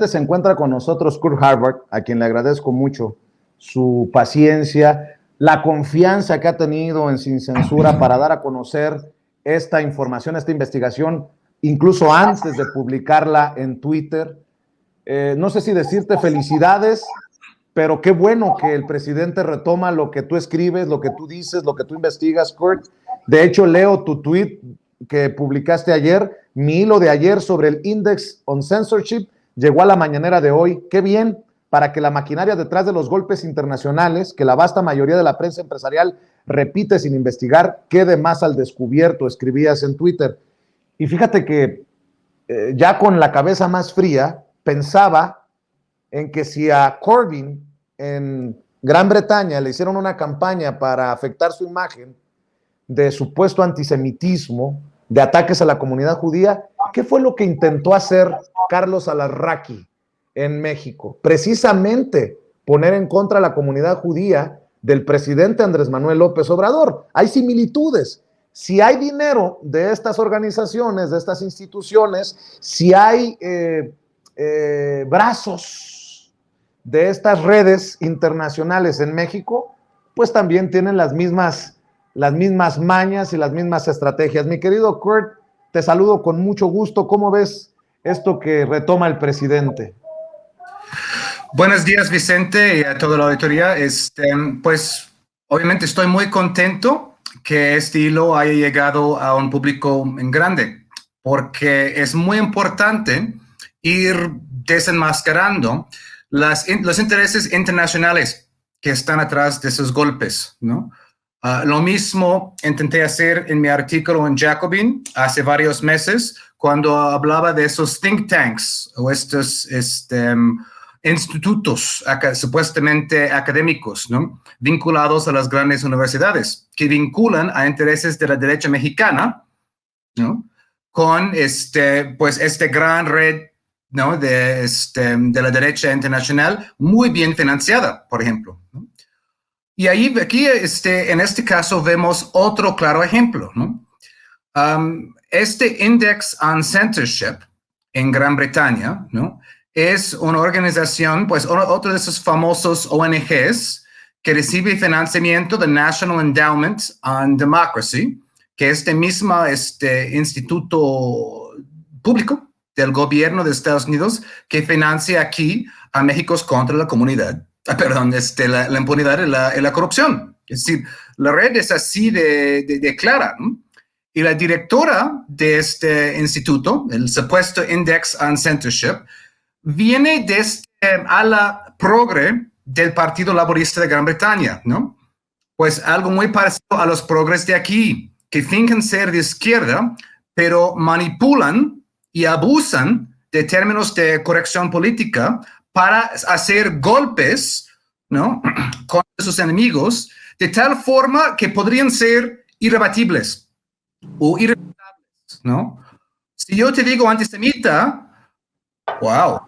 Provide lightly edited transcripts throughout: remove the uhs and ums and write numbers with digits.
Se encuentra con nosotros Kurt Harvard, a quien le agradezco mucho su paciencia, la confianza que ha tenido en Sin Censura para dar a conocer esta información, esta investigación, incluso antes de publicarla en Twitter. No sé si decirte felicidades, pero qué bueno que el presidente retoma lo que tú escribes, lo que tú dices, lo que tú investigas, Kurt. De hecho, leo tu tweet que publicaste ayer, mi hilo de ayer sobre el Index on Censorship, llegó a la mañanera de hoy. Qué bien, para que la maquinaria detrás de los golpes internacionales, que la vasta mayoría de la prensa empresarial repite sin investigar, quede más al descubierto, escribías en Twitter. Y fíjate que ya con la cabeza más fría, pensaba en que si a Corbyn en Gran Bretaña le hicieron una campaña para afectar su imagen de supuesto antisemitismo, de ataques a la comunidad judía, ¿qué fue lo que intentó hacer Carlos Alarraqui en México? Precisamente poner en contra a la comunidad judía del presidente Andrés Manuel López Obrador. Hay similitudes. Si hay dinero de estas organizaciones, de estas instituciones, si hay brazos de estas redes internacionales en México, pues también tienen las mismas mañas y las mismas estrategias. Mi querido Kurt, te saludo con mucho gusto. ¿Cómo ves esto que retoma el presidente? Buenos días, Vicente, y a toda la auditoría. Pues obviamente estoy muy contento que este hilo haya llegado a un público en grande, porque es muy importante ir desenmascarando los intereses internacionales que están atrás de esos golpes, ¿no? Lo mismo intenté hacer en mi artículo en Jacobin hace varios meses, cuando hablaba de esos think tanks o estos institutos supuestamente académicos, ¿no?, vinculados a las grandes universidades, que vinculan a intereses de la derecha mexicana, ¿no?, con pues gran red, ¿no?, de la derecha internacional muy bien financiada, por ejemplo, ¿no? Y aquí, en este caso, vemos otro claro ejemplo, ¿no? Este Index on Censorship en Gran Bretaña, ¿no?, es una organización, pues otro de esos famosos ONGs que recibe financiamiento del National Endowment on Democracy, que es mismo instituto público del gobierno de Estados Unidos que financia aquí a México contra la comunidad. Perdón, la impunidad y la corrupción. Es decir, la red es así de clara, ¿no? Y la directora de este instituto, el supuesto Index on Censorship, viene de ala progre del Partido Laborista de Gran Bretaña, ¿no? Pues algo muy parecido a los progres de aquí, que fingen ser de izquierda, pero manipulan y abusan de términos de corrección política para hacer golpes, ¿no?, contra sus enemigos, de tal forma que podrían ser irrebatibles o irrefutables, ¿no? Si yo te digo antisemita, wow,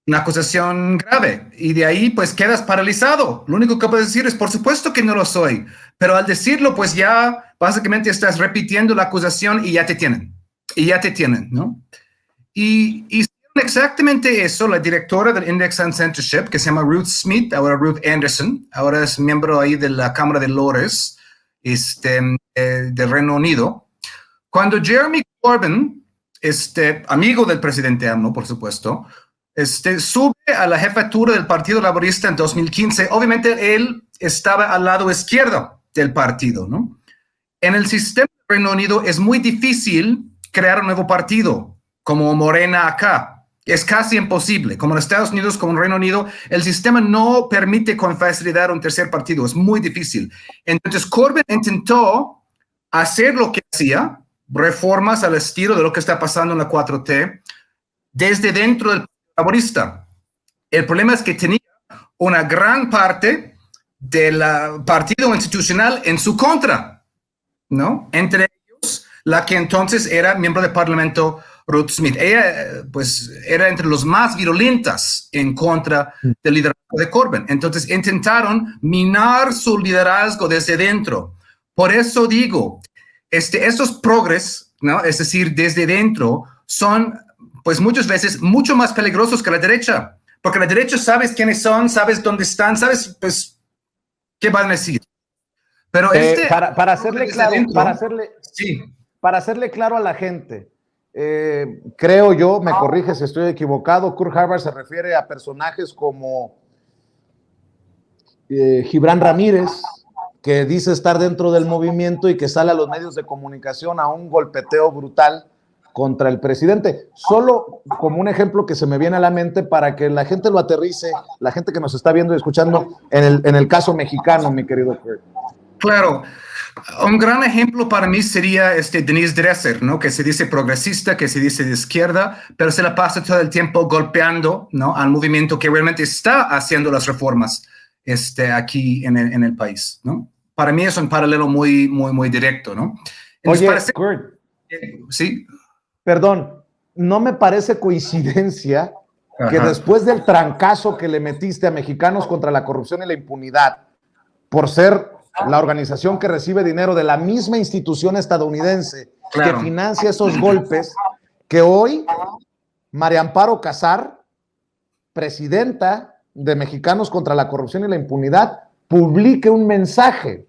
una acusación grave, y de ahí pues quedas paralizado. Lo único que puedes decir es, por supuesto que no lo soy, pero al decirlo pues ya básicamente estás repitiendo la acusación y ya te tienen, ¿no? Y exactamente eso, la directora del Index on Censorship, que se llama Ruth Smith, ahora Ruth Anderson, ahora es miembro ahí de la Cámara de Lores del Reino Unido. Cuando Jeremy Corbyn, amigo del presidente AMLO, por supuesto, sube a la jefatura del Partido Laborista en 2015, obviamente él estaba al lado izquierdo del partido, ¿no? En el sistema del Reino Unido es muy difícil crear un nuevo partido, como Morena acá. Es casi imposible. Como en Estados Unidos, como en Reino Unido, el sistema no permite con facilidad un tercer partido. Es muy difícil. Entonces, Corbyn intentó hacer lo que hacía, reformas al estilo de lo que está pasando en la 4T, desde dentro del Partido Laborista. El problema es que tenía una gran parte del partido institucional en su contra, ¿no? Entre ellos, la que entonces era miembro del Parlamento, Ruth Smith. Ella, pues, era entre los más virulentas en contra del liderazgo de Corbyn. Entonces, intentaron minar su liderazgo desde dentro. Por eso digo, estos progres, ¿no?, es decir, desde dentro, son pues muchas veces mucho más peligrosos que la derecha, porque la derecha sabes quiénes son, sabes dónde están, sabes pues qué van a decir. Pero para hacerle claro, sí. Para hacerle claro a la gente, creo yo, me corrige si estoy equivocado, Kurt Harvard se refiere a personajes como Gibran Ramírez, que dice estar dentro del movimiento y que sale a los medios de comunicación a un golpeteo brutal contra el presidente. Solo como un ejemplo que se me viene a la mente para que la gente lo aterrice, la gente que nos está viendo y escuchando en el caso mexicano, mi querido Kurt. Claro. Un gran ejemplo para mí sería Denise Dresser, ¿no? Que se dice progresista, que se dice de izquierda, pero se la pasa todo el tiempo golpeando, ¿no? Al movimiento que realmente está haciendo las reformas aquí en el país, ¿no? Para mí es un paralelo muy, muy, muy directo, ¿no? Entonces, oye, Kurt, sí. Perdón, no me parece coincidencia que después del trancazo que le metiste a Mexicanos contra la Corrupción y la Impunidad, por ser la organización que recibe dinero de la misma institución estadounidense que financia esos golpes, que hoy María Amparo Casar, presidenta de Mexicanos contra la Corrupción y la Impunidad, publique un mensaje.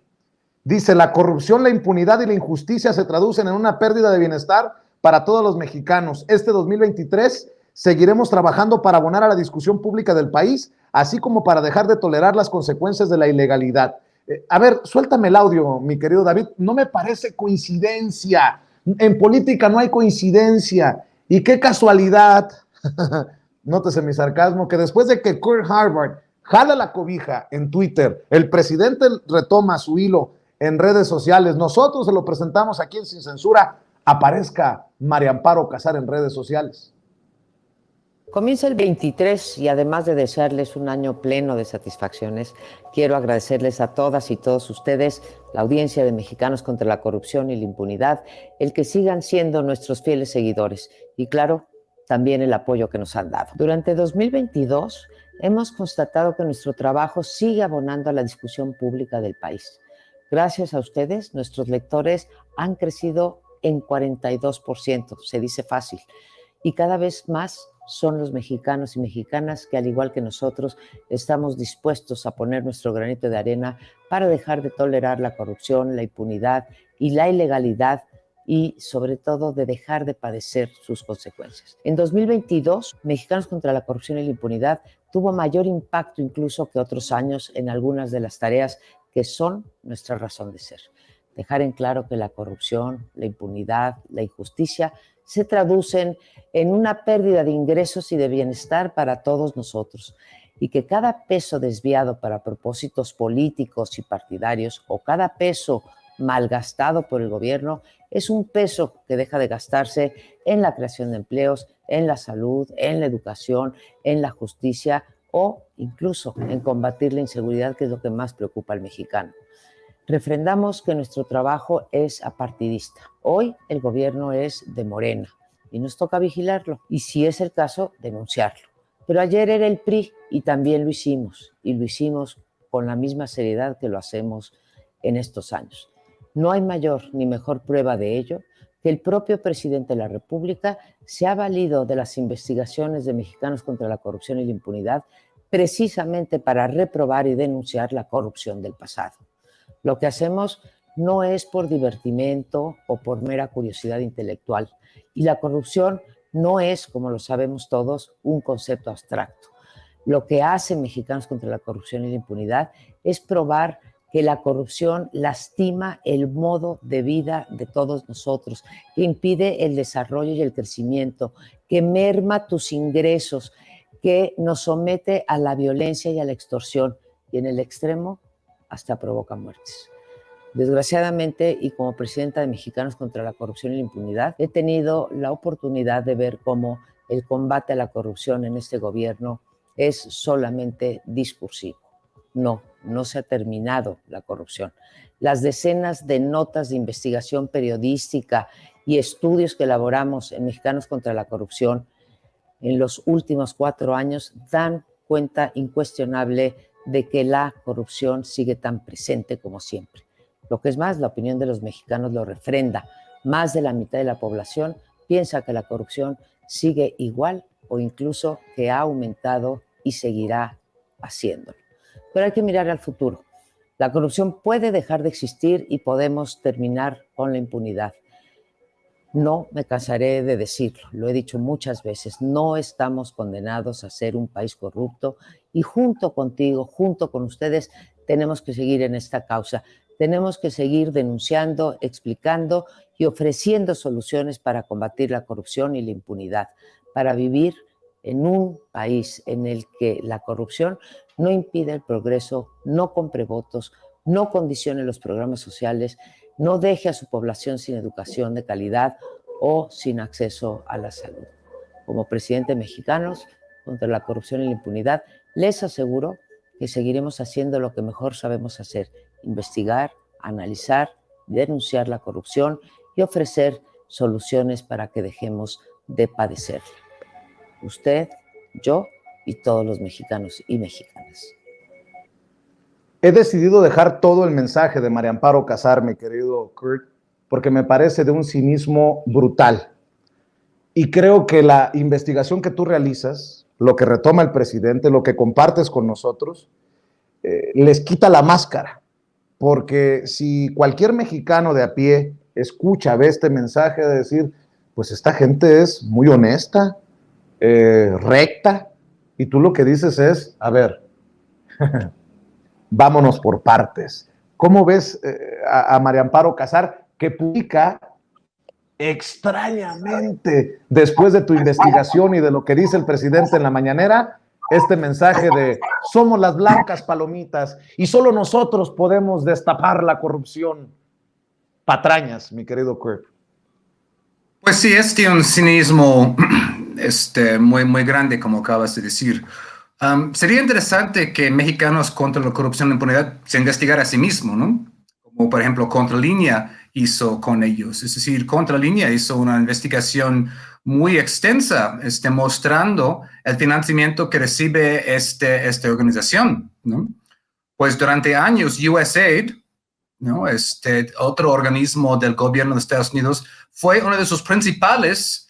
Dice: la corrupción, la impunidad y la injusticia se traducen en una pérdida de bienestar para todos los mexicanos. Este 2023 seguiremos trabajando para abonar a la discusión pública del país, así como para dejar de tolerar las consecuencias de la ilegalidad. A ver, suéltame el audio, mi querido David. No me parece coincidencia. En política no hay coincidencia. Y qué casualidad, nótese mi sarcasmo, que después de que Kurt Harvard jala la cobija en Twitter, el presidente retoma su hilo en redes sociales, nosotros se lo presentamos aquí en Sin Censura, aparezca María Amparo Casar en redes sociales. Comienza el 23 y además de desearles un año pleno de satisfacciones, quiero agradecerles a todas y todos ustedes, la audiencia de Mexicanos contra la Corrupción y la Impunidad, el que sigan siendo nuestros fieles seguidores y, claro, también el apoyo que nos han dado. Durante 2022 hemos constatado que nuestro trabajo sigue abonando a la discusión pública del país. Gracias a ustedes, nuestros lectores han crecido en 42%, se dice fácil, y cada vez más son los mexicanos y mexicanas que, al igual que nosotros, estamos dispuestos a poner nuestro granito de arena para dejar de tolerar la corrupción, la impunidad y la ilegalidad y, sobre todo, de dejar de padecer sus consecuencias. En 2022, Mexicanos contra la Corrupción y la Impunidad tuvo mayor impacto incluso que otros años en algunas de las tareas que son nuestra razón de ser. Dejar en claro que la corrupción, la impunidad, la injusticia se traducen en una pérdida de ingresos y de bienestar para todos nosotros, y que cada peso desviado para propósitos políticos y partidarios o cada peso malgastado por el gobierno es un peso que deja de gastarse en la creación de empleos, en la salud, en la educación, en la justicia o incluso en combatir la inseguridad, que es lo que más preocupa al mexicano. Refrendamos que nuestro trabajo es apartidista. Hoy el gobierno es de Morena y nos toca vigilarlo y, si es el caso, denunciarlo. Pero ayer era el PRI y también lo hicimos, y lo hicimos con la misma seriedad que lo hacemos en estos años. No hay mayor ni mejor prueba de ello que el propio presidente de la República se ha valido de las investigaciones de Mexicanos contra la Corrupción y la Impunidad precisamente para reprobar y denunciar la corrupción del pasado. Lo que hacemos no es por divertimento o por mera curiosidad intelectual, y la corrupción no es, como lo sabemos todos, un concepto abstracto. Lo que hace Mexicanos contra la Corrupción y la Impunidad es probar que la corrupción lastima el modo de vida de todos nosotros, que impide el desarrollo y el crecimiento, que merma tus ingresos, que nos somete a la violencia y a la extorsión, y en el extremo hasta provoca muertes. Desgraciadamente, y como presidenta de Mexicanos contra la Corrupción y la Impunidad, he tenido la oportunidad de ver cómo el combate a la corrupción en este gobierno es solamente discursivo. No se ha terminado la corrupción. Las decenas de notas de investigación periodística y estudios que elaboramos en Mexicanos contra la Corrupción en los últimos 4 años dan cuenta incuestionable de que la corrupción sigue tan presente como siempre. Lo que es más, la opinión de los mexicanos lo refrenda. Más de la mitad de la población piensa que la corrupción sigue igual o incluso que ha aumentado y seguirá haciéndolo. Pero hay que mirar al futuro. La corrupción puede dejar de existir y podemos terminar con la impunidad. No me cansaré de decirlo, lo he dicho muchas veces, no estamos condenados a ser un país corrupto y junto contigo, junto con ustedes, tenemos que seguir en esta causa. Tenemos que seguir denunciando, explicando y ofreciendo soluciones para combatir la corrupción y la impunidad, para vivir en un país en el que la corrupción no impide el progreso, no compre votos, no condicione los programas sociales, no deje a su población sin educación de calidad o sin acceso a la salud. Como presidente mexicanos contra la corrupción y la impunidad, les aseguro que seguiremos haciendo lo que mejor sabemos hacer: investigar, analizar, denunciar la corrupción y ofrecer soluciones para que dejemos de padecerla. Usted, yo y todos los mexicanos y mexicanas. He decidido dejar todo el mensaje de María Amparo Casar, mi querido Kurt, porque me parece de un cinismo brutal. Y creo que la investigación que tú realizas, lo que retoma el presidente, lo que compartes con nosotros, les quita la máscara. Porque si cualquier mexicano de a pie escucha, ve este mensaje de decir, pues esta gente es muy honesta, recta, y tú lo que dices es, a ver, vámonos por partes. ¿Cómo ves a María Amparo Casar, que publica extrañamente, después de tu investigación y de lo que dice el presidente en la mañanera, este mensaje de somos las blancas palomitas y solo nosotros podemos destapar la corrupción? Patrañas, mi querido Kurt. Pues sí, es de un cinismo muy, muy grande, como acabas de decir. Sería interesante que Mexicanos contra la corrupción y la impunidad se investigara a sí mismo, ¿no? Como por ejemplo Contralínea hizo con ellos. Es decir, Contralínea hizo una investigación muy extensa, mostrando el financiamiento que recibe esta organización, ¿no? Pues durante años USAID, ¿no? Otro organismo del gobierno de Estados Unidos, fue uno de sus principales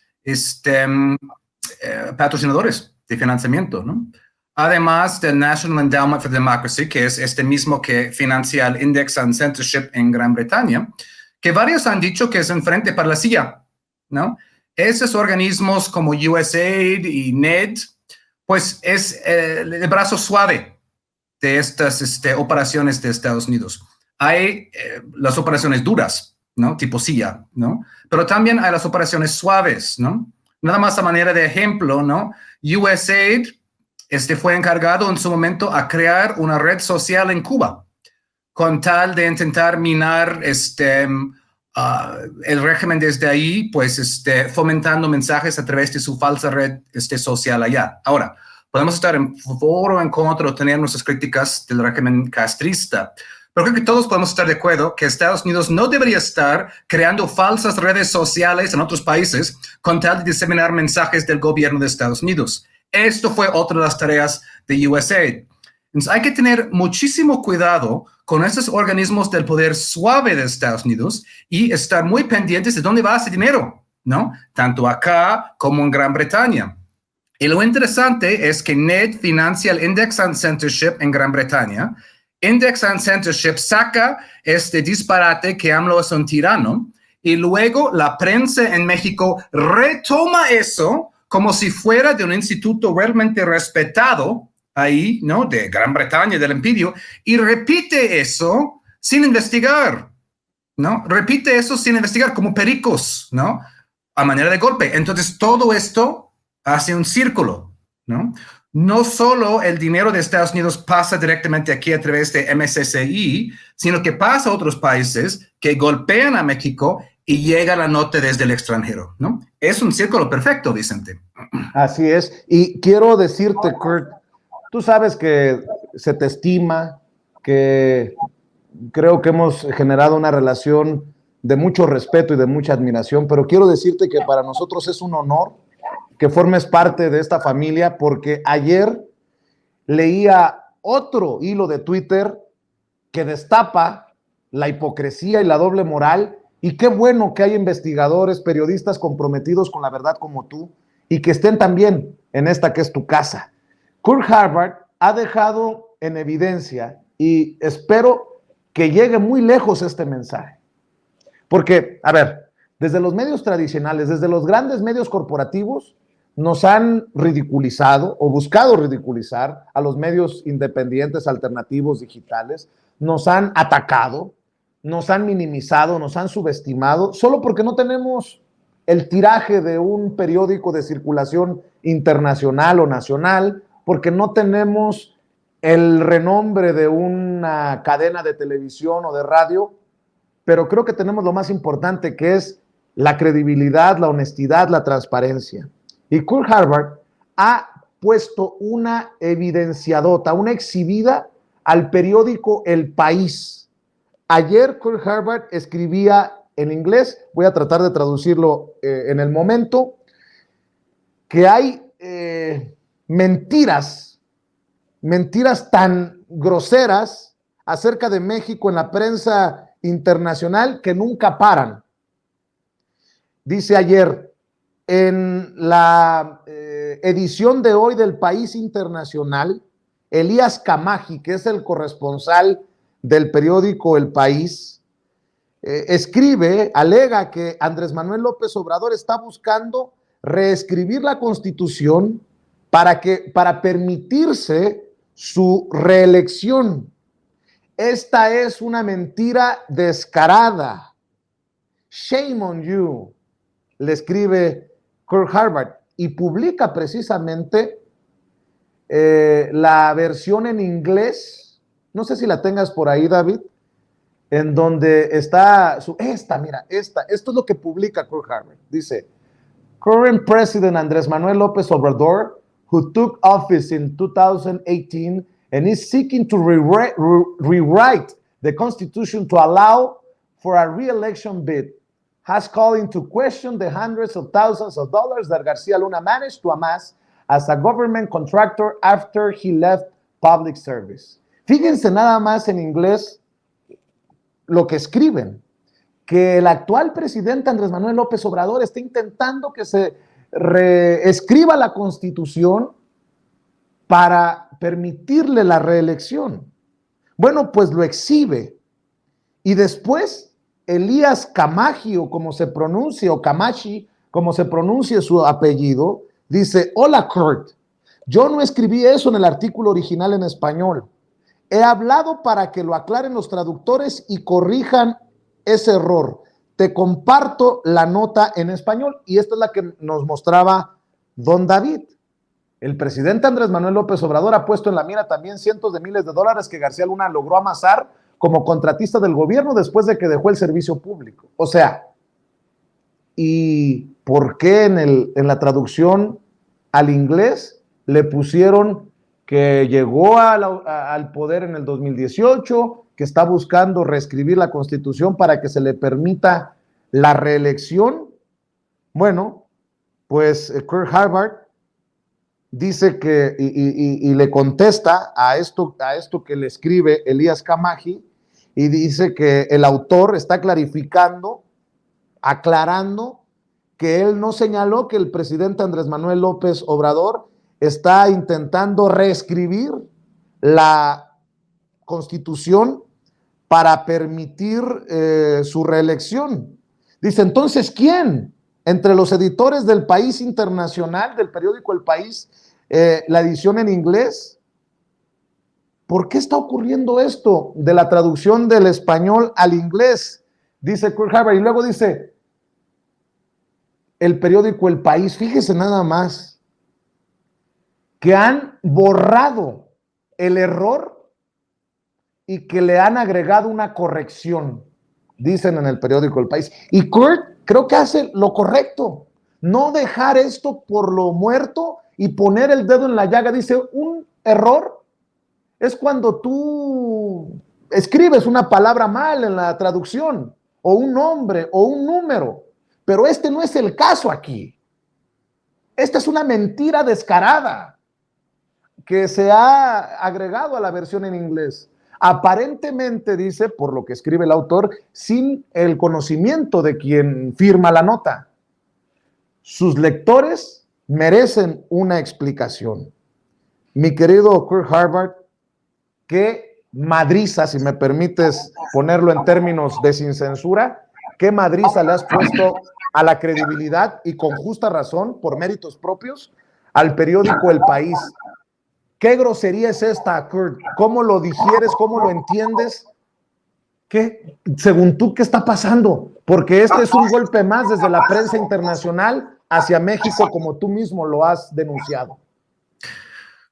patrocinadores de financiamiento, ¿no? Además del National Endowment for Democracy, que es este mismo que financia el Index on Censorship en Gran Bretaña, que varios han dicho que es un frente para la CIA, ¿no? Esos organismos como USAID y NED, pues es el brazo suave de estas operaciones de Estados Unidos. Hay las operaciones duras, ¿no? Tipo CIA, ¿no? Pero también hay las operaciones suaves, ¿no? Nada más a manera de ejemplo, ¿no? USAID fue encargado en su momento a crear una red social en Cuba con tal de intentar minar el régimen desde ahí, pues fomentando mensajes a través de su falsa red social allá. Ahora, podemos estar en favor o en contra o tener nuestras críticas del régimen castrista, pero creo que todos podemos estar de acuerdo que Estados Unidos no debería estar creando falsas redes sociales en otros países con tal de diseminar mensajes del gobierno de Estados Unidos. Esto fue otra de las tareas de USAID. Entonces, hay que tener muchísimo cuidado con esos organismos del poder suave de Estados Unidos y estar muy pendientes de dónde va ese dinero, ¿no? Tanto acá como en Gran Bretaña. Y lo interesante es que NED financia el Index on Censorship en Gran Bretaña. Index on Censorship saca este disparate que AMLO es un tirano y luego la prensa en México retoma eso como si fuera de un instituto realmente respetado ahí, ¿no? De Gran Bretaña, del Imperio, y repite eso sin investigar, ¿no? Repite eso sin investigar como pericos, ¿no? A manera de golpe. Entonces, todo esto hace un círculo, ¿no? No solo el dinero de Estados Unidos pasa directamente aquí a través de MSCI, sino que pasa a otros países que golpean a México y llega la nota desde el extranjero, ¿no? Es un círculo perfecto, Vicente. Así es. Y quiero decirte, Kurt, tú sabes que se te estima, que creo que hemos generado una relación de mucho respeto y de mucha admiración, pero quiero decirte que para nosotros es un honor que formes parte de esta familia, porque ayer leía otro hilo de Twitter que destapa la hipocresía y la doble moral, y qué bueno que hay investigadores, periodistas comprometidos con la verdad como tú, y que estén también en esta que es tu casa. Kurt Harvard ha dejado en evidencia, y espero que llegue muy lejos este mensaje, porque, a ver, desde los medios tradicionales, desde los grandes medios corporativos, nos han ridiculizado o buscado ridiculizar a los medios independientes, alternativos, digitales, nos han atacado, nos han minimizado, nos han subestimado, solo porque no tenemos el tiraje de un periódico de circulación internacional o nacional, porque no tenemos el renombre de una cadena de televisión o de radio, pero creo que tenemos lo más importante, que es la credibilidad, la honestidad, la transparencia. Y Kurt Harvard ha puesto una evidenciadota, una exhibida al periódico El País. Ayer Kurt Harvard escribía en inglés, voy a tratar de traducirlo en el momento, que hay mentiras tan groseras acerca de México en la prensa internacional que nunca paran. Dice ayer, en la edición de hoy del País Internacional, Elías Camaji, que es el corresponsal del periódico El País, alega que Andrés Manuel López Obrador está buscando reescribir la Constitución para permitirse su reelección. Esta es una mentira descarada. Shame on you, le escribe Kurt Harvard, y publica precisamente la versión en inglés, no sé si la tengas por ahí, David, en donde está esto es lo que publica Kurt Harvard. Dice, current President Andrés Manuel López Obrador, who took office in 2018 and is seeking to rewrite the Constitution to allow for a re-election bid, has called into question the hundreds of thousands of dollars that García Luna managed to amass as a government contractor after he left public service. Fíjense nada más en inglés lo que escriben, que el actual presidente Andrés Manuel López Obrador está intentando que se reescriba la Constitución para permitirle la reelección. Bueno, pues lo exhibe. Y después, Elías Camaji, o como se pronuncia, o Camachi, como se pronuncia su apellido, dice, hola Kurt, yo no escribí eso en el artículo original en español. He hablado para que lo aclaren los traductores y corrijan ese error. Te comparto la nota en español, y esta es la que nos mostraba don David. El presidente Andrés Manuel López Obrador ha puesto en la mira también cientos de miles de dólares que García Luna logró amasar como contratista del gobierno después de que dejó el servicio público. O sea, ¿y por qué en la traducción al inglés le pusieron que llegó al poder en el 2018, que está buscando reescribir la Constitución para que se le permita la reelección? Bueno, pues Kurt Harvard dice que, y le contesta a esto que le escribe Elías Camaji, y dice que el autor está aclarando que él no señaló que el presidente Andrés Manuel López Obrador está intentando reescribir la Constitución para permitir su reelección. Dice, entonces, ¿quién? Entre los editores del País Internacional, del periódico El País, la edición en inglés. ¿Por qué está ocurriendo esto de la traducción del español al inglés? Dice Kurt Harvard, y luego dice el periódico El País, fíjese nada más, que han borrado el error y que le han agregado una corrección, dicen en el periódico El País. Y Kurt creo que hace lo correcto, no dejar esto por lo muerto y poner el dedo en la llaga. Dice, un error es cuando tú escribes una palabra mal en la traducción, o un nombre, o un número, pero este no es el caso aquí. Esta es una mentira descarada que se ha agregado a la versión en inglés. Aparentemente, dice, por lo que escribe el autor, sin el conocimiento de quien firma la nota. Sus lectores merecen una explicación. Mi querido Kurt Harvard, ¿qué madriza, si me permites ponerlo en términos de sin censura, qué madriza le has puesto a la credibilidad y con justa razón, por méritos propios, al periódico El País? ¿Qué grosería es esta, Kurt? ¿Cómo lo digieres? ¿Cómo lo entiendes? ¿Qué, según tú, qué está pasando? Porque este es un golpe más desde la prensa internacional hacia México, como tú mismo lo has denunciado.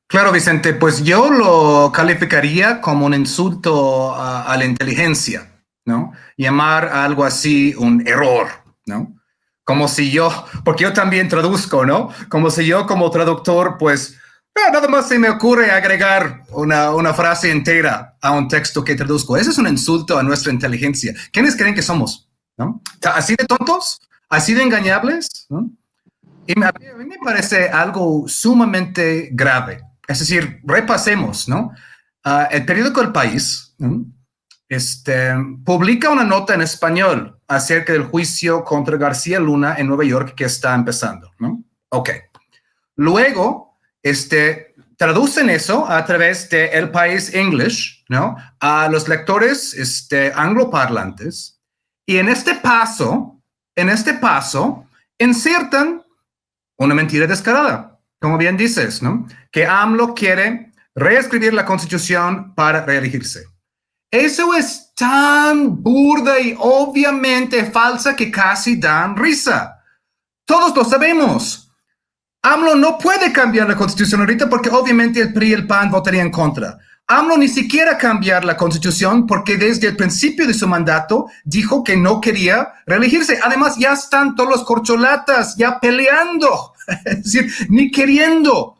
Claro, Vicente, pues yo lo calificaría como un insulto a la inteligencia, ¿no? Llamar a algo así un error, ¿no? Como si yo, porque yo también traduzco, ¿no? Como si yo como traductor, pues, nada más se me ocurre agregar una frase entera a un texto que traduzco. Ese es un insulto a nuestra inteligencia. ¿Quiénes creen que somos? ¿No? ¿Así de tontos? ¿Así de engañables? ¿No? Y a mí me parece algo sumamente grave. Es decir, repasemos, ¿no? El periódico El País, ¿no? Publica una nota en español acerca del juicio contra García Luna en Nueva York que está empezando, ¿no? Ok. Luego, traducen eso a través de El País English, ¿no? A los lectores angloparlantes. Y en este paso, insertan una mentira descarada, como bien dices, ¿no? Que AMLO quiere reescribir la Constitución para reelegirse. Eso es tan burda y obviamente falsa que casi dan risa. Todos lo sabemos. AMLO no puede cambiar la Constitución ahorita porque obviamente el PRI y el PAN votarían en contra. AMLO ni siquiera cambiar la Constitución porque desde el principio de su mandato dijo que no quería reelegirse. Además, ya están todos los corcholatas ya peleando. Es decir, ni queriendo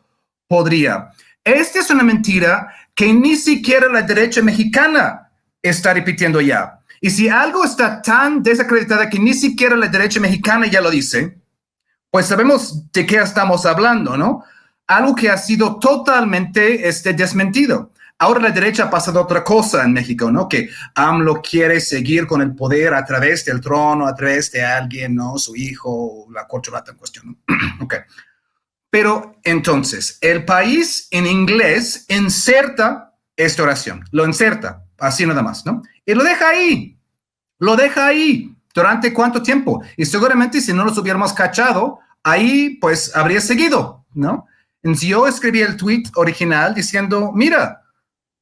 podría. Esta es una mentira que ni siquiera la derecha mexicana está repitiendo ya. Y si algo está tan desacreditada que ni siquiera la derecha mexicana ya lo dice, pues sabemos de qué estamos hablando, ¿no? Algo que ha sido totalmente desmentido. Ahora la derecha ha pasado otra cosa en México, ¿no? Que AMLO quiere seguir con el poder a través del trono, a través de alguien, ¿no? Su hijo, la corcholata en cuestión, ¿no? Ok. Pero entonces, El País en inglés inserta esta oración. Lo inserta, así nada más, ¿no? Y lo deja ahí. Lo deja ahí. ¿Durante cuánto tiempo? Y seguramente si no los hubiéramos cachado, ahí pues habría seguido, ¿no? Entonces yo escribí el tweet original diciendo, mira,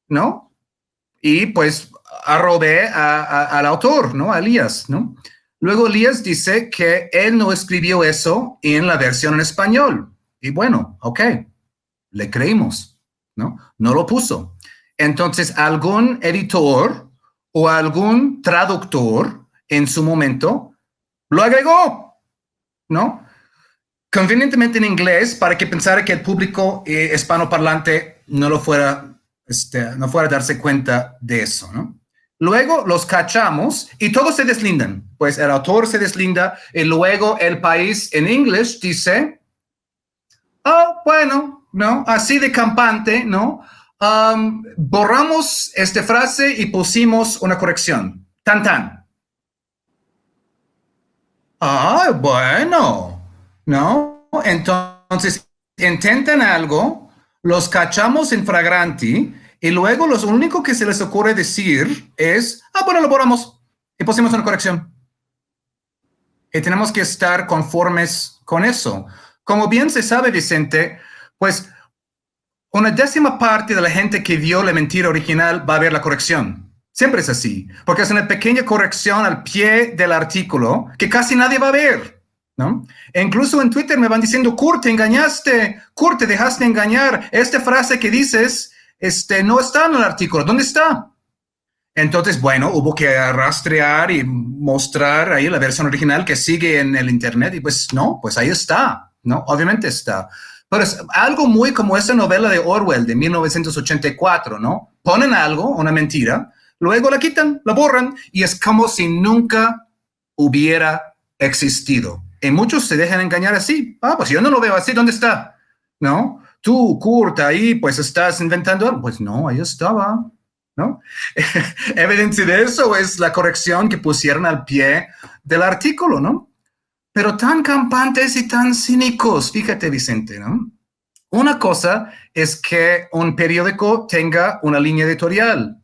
¿no? Y pues arrobé al autor, ¿no? A Elías, ¿no? Luego Elías dice que él no escribió eso en la versión en español. Y bueno, ok, le creímos, ¿no? No lo puso. Entonces algún editor o algún traductor en su momento lo agregó, ¿no? Convenientemente en inglés para que pensara que el público hispanoparlante no fuera a darse cuenta de eso, ¿no? Luego los cachamos y todos se deslindan. Pues el autor se deslinda y luego El País en inglés dice, oh, bueno, ¿no? Así de campante, ¿no? Borramos esta frase y pusimos una corrección. Tan, tan. Ah, bueno, ¿no? Entonces, intentan algo, los cachamos en flagranti y luego lo único que se les ocurre decir es, bueno, lo borramos y pusimos una corrección. Y tenemos que estar conformes con eso. Como bien se sabe, Vicente, pues una décima parte de la gente que vio la mentira original va a ver la corrección. Siempre es así, porque es una pequeña corrección al pie del artículo que casi nadie va a ver, ¿no? E incluso en Twitter me van diciendo, Kurt, te engañaste, Kurt, te dejaste engañar. Esta frase que dices no está en el artículo. ¿Dónde está? Entonces, bueno, hubo que rastrear y mostrar ahí la versión original que sigue en el internet y pues no, pues ahí está, ¿no? Obviamente está. Pero es algo muy como esa novela de Orwell de 1984, ¿no? Ponen algo, una mentira, luego la quitan, la borran y es como si nunca hubiera existido. Y muchos se dejan engañar así. Pues yo no lo veo así, ¿dónde está? ¿No? Tú, Kurt, ahí pues estás inventando algo. Pues no, ahí estaba, ¿no? Evidencia de eso es la corrección que pusieron al pie del artículo, ¿no? pero tan campantes y tan cínicos. Fíjate, Vicente, ¿no? Una cosa es que un periódico tenga una línea editorial.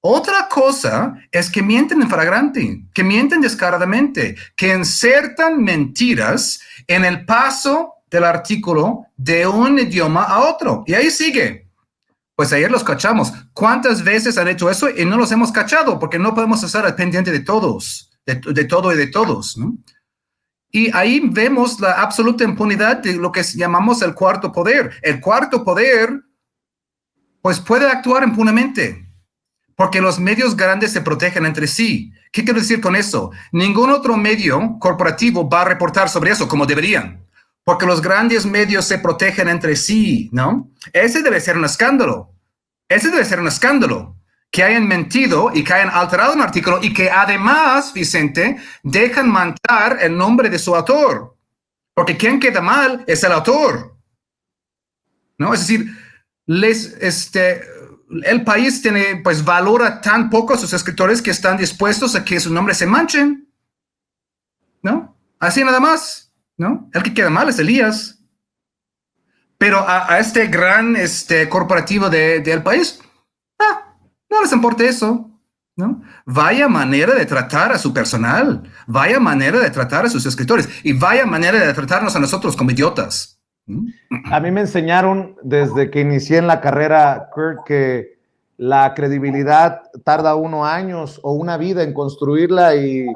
Otra cosa es que mienten en flagrante, que mienten descaradamente, que insertan mentiras en el paso del artículo de un idioma a otro. Y ahí sigue. Pues ayer los cachamos. ¿Cuántas veces han hecho eso y no los hemos cachado? Porque no podemos estar al pendiente de todos, de todo y de todos, ¿no? Y ahí vemos la absoluta impunidad de lo que llamamos el cuarto poder. El cuarto poder, pues puede actuar impunemente, porque los medios grandes se protegen entre sí. ¿Qué quiero decir con eso? Ningún otro medio corporativo va a reportar sobre eso como deberían, porque los grandes medios se protegen entre sí, ¿no? Ese debe ser un escándalo. Ese debe ser un escándalo. Que hayan mentido y que hayan alterado un artículo y que además, Vicente, dejan manchar el nombre de su autor. Porque quien queda mal es el autor, ¿no? Es decir, el país tiene, pues, valora tan poco a sus escritores que están dispuestos a que su nombre se manchen, ¿no? Así nada más, ¿no? El que queda mal es Elías. Pero a este gran corporativo del país, no les importa eso, ¿no? Vaya manera de tratar a su personal, vaya manera de tratar a sus escritores y vaya manera de tratarnos a nosotros como idiotas. A mí me enseñaron desde que inicié en la carrera, Kurt, que la credibilidad tarda 1 año o una vida en construirla y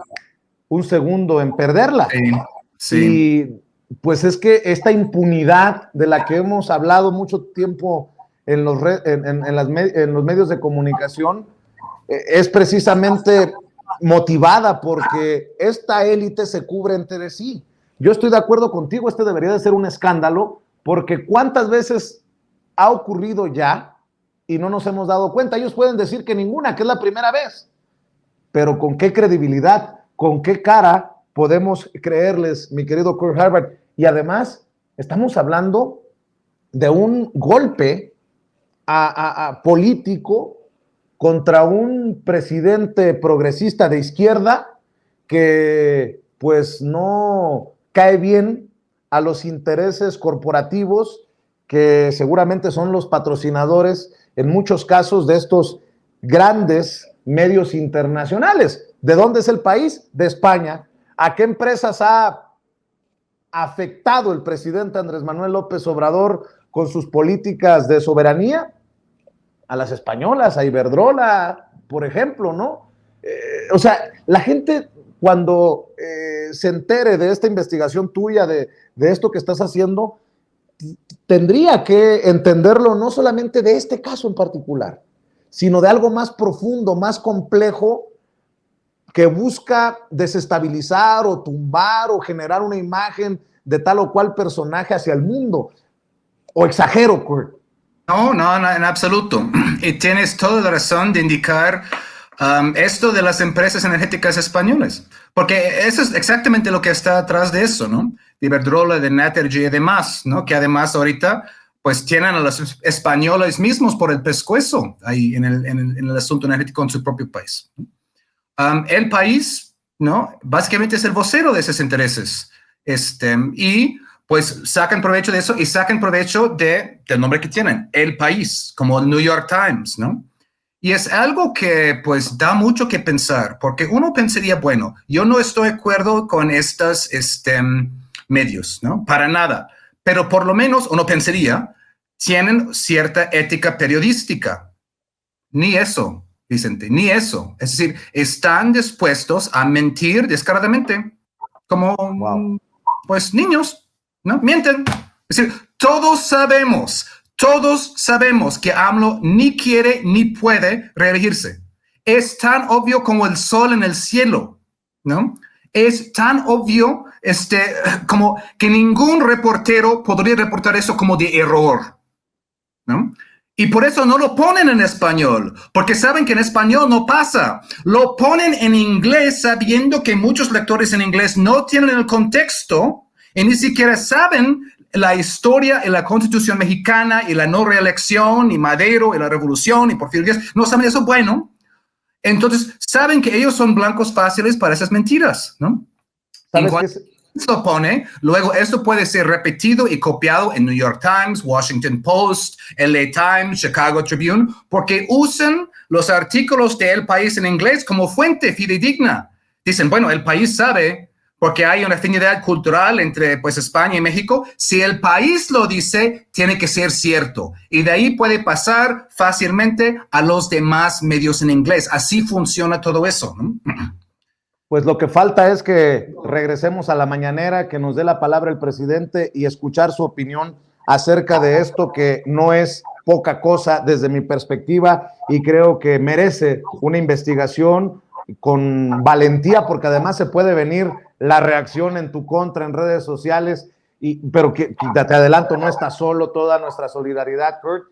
1 segundo en perderla. Sí, sí. Y pues es que esta impunidad de la que hemos hablado mucho tiempo en los medios de comunicación es precisamente motivada porque esta élite se cubre entre sí. Yo estoy de acuerdo contigo, este debería de ser un escándalo, porque ¿cuántas veces ha ocurrido ya y no nos hemos dado cuenta? Ellos pueden decir que ninguna, que es la primera vez, pero ¿con qué credibilidad, con qué cara podemos creerles, mi querido Kurt Harvard? Y además, estamos hablando de un golpe político contra un presidente progresista de izquierda que pues no cae bien a los intereses corporativos que seguramente son los patrocinadores en muchos casos de estos grandes medios internacionales. ¿De dónde es el país? De España. ¿A qué empresas ha afectado el presidente Andrés Manuel López Obrador con sus políticas de soberanía? A las españolas, a Iberdrola, por ejemplo, ¿no? O sea, la gente cuando se entere de esta investigación tuya, de esto que estás haciendo, tendría que entenderlo no solamente de este caso en particular, sino de algo más profundo, más complejo, que busca desestabilizar o tumbar o generar una imagen de tal o cual personaje hacia el mundo. ¿O exagero, Kurt? No, en absoluto. Y tienes toda la razón de indicar esto de las empresas energéticas españolas, porque eso es exactamente lo que está atrás de eso, ¿no? De Iberdrola, de Naturgy y demás, ¿no? Que además ahorita pues tienen a los españoles mismos por el pescuezo ahí en el asunto energético en su propio país. El país, ¿no? Básicamente es el vocero de esos intereses. Y pues sacan provecho de eso y sacan provecho del nombre que tienen, El País, como el New York Times, ¿no? Y es algo que pues da mucho que pensar, porque uno pensaría, bueno, yo no estoy de acuerdo con estos medios, ¿no? Para nada. Pero por lo menos uno pensaría, tienen cierta ética periodística. Ni eso, Vicente, ni eso. Es decir, están dispuestos a mentir descaradamente, como pues niños, ¿no? Mienten. Es decir, todos sabemos que AMLO ni quiere ni puede reelegirse. Es tan obvio como el sol en el cielo, ¿no? Es tan obvio como que ningún reportero podría reportar eso como de error, ¿no? Y por eso no lo ponen en español, porque saben que en español no pasa. Lo ponen en inglés sabiendo que muchos lectores en inglés no tienen el contexto y ni siquiera saben la historia y la Constitución mexicana y la no reelección y Madero y la Revolución y Porfirio Díaz. No saben eso, bueno. Entonces saben que ellos son blancos fáciles para esas mentiras, ¿no? lo pone, luego esto puede ser repetido y copiado en New York Times, Washington Post, LA Times, Chicago Tribune, porque usan los artículos de El País en inglés como fuente fidedigna. Dicen, bueno, El País sabe, porque hay una afinidad cultural entre pues, España y México. Si El País lo dice, tiene que ser cierto. Y de ahí puede pasar fácilmente a los demás medios en inglés. Así funciona todo eso, ¿no? Pues lo que falta es que regresemos a la mañanera, que nos dé la palabra el presidente y escuchar su opinión acerca de esto, que no es poca cosa desde mi perspectiva y creo que merece una investigación con valentía, porque además se puede venir la reacción en tu contra en redes sociales, pero que te adelanto, no está solo, toda nuestra solidaridad, Kurt,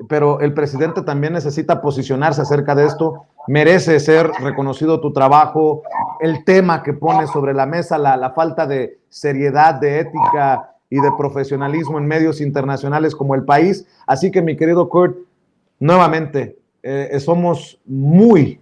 pero el presidente también necesita posicionarse acerca de esto. Merece ser reconocido tu trabajo, el tema que pones sobre la mesa, la falta de seriedad, de ética y de profesionalismo en medios internacionales como El País. Así que, mi querido Kurt, nuevamente, somos muy,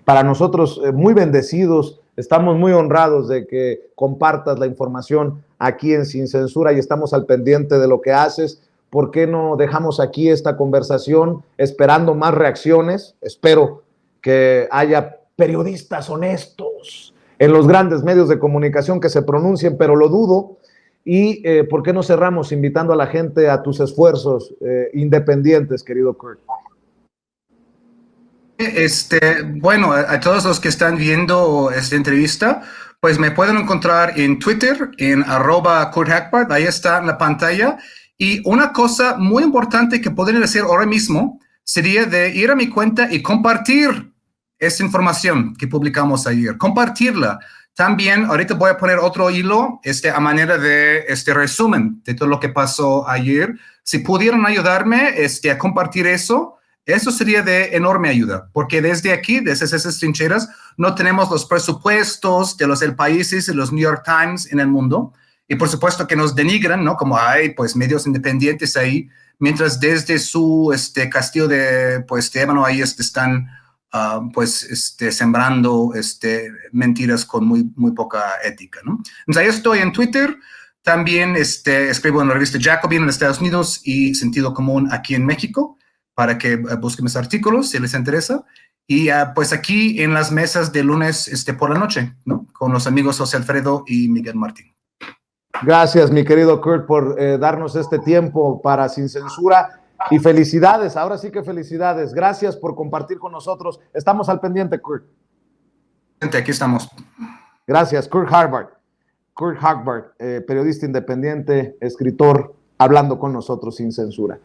para nosotros, muy bendecidos. Estamos muy honrados de que compartas la información aquí en Sin Censura y estamos al pendiente de lo que haces. ¿Por qué no dejamos aquí esta conversación esperando más reacciones? Espero que haya periodistas honestos en los grandes medios de comunicación que se pronuncien, pero lo dudo. Y ¿por qué no cerramos invitando a la gente a tus esfuerzos independientes, querido Kurt? Bueno, a todos los que están viendo esta entrevista, pues me pueden encontrar en Twitter, en @KurtHagbard, ahí está en la pantalla. Y una cosa muy importante que podrían hacer ahora mismo sería de ir a mi cuenta y compartir esta información que publicamos ayer, compartirla. También ahorita voy a poner otro hilo a manera de resumen de todo lo que pasó ayer. Si pudieran ayudarme a compartir eso sería de enorme ayuda, porque desde aquí, desde esas trincheras, no tenemos los presupuestos de los El Países y los New York Times en el mundo. Y por supuesto que nos denigran, ¿no? Como hay pues medios independientes ahí, mientras desde su castillo de pues de ébano ahí están sembrando mentiras con muy poca ética, ¿no? Entonces ahí estoy en Twitter, también escribo en la revista Jacobin en Estados Unidos y Sentido Común aquí en México, para que busquen mis artículos si les interesa. Y pues aquí en las mesas de lunes por la noche, ¿no? Con los amigos José Alfredo y Miguel Martín. Gracias, mi querido Kurt, por darnos este tiempo para Sin Censura. Y felicidades, ahora sí que felicidades. Gracias por compartir con nosotros. Estamos al pendiente, Kurt. Aquí estamos. Gracias, Kurt Hagbard. Kurt Hagbard, periodista independiente, escritor, hablando con nosotros sin censura.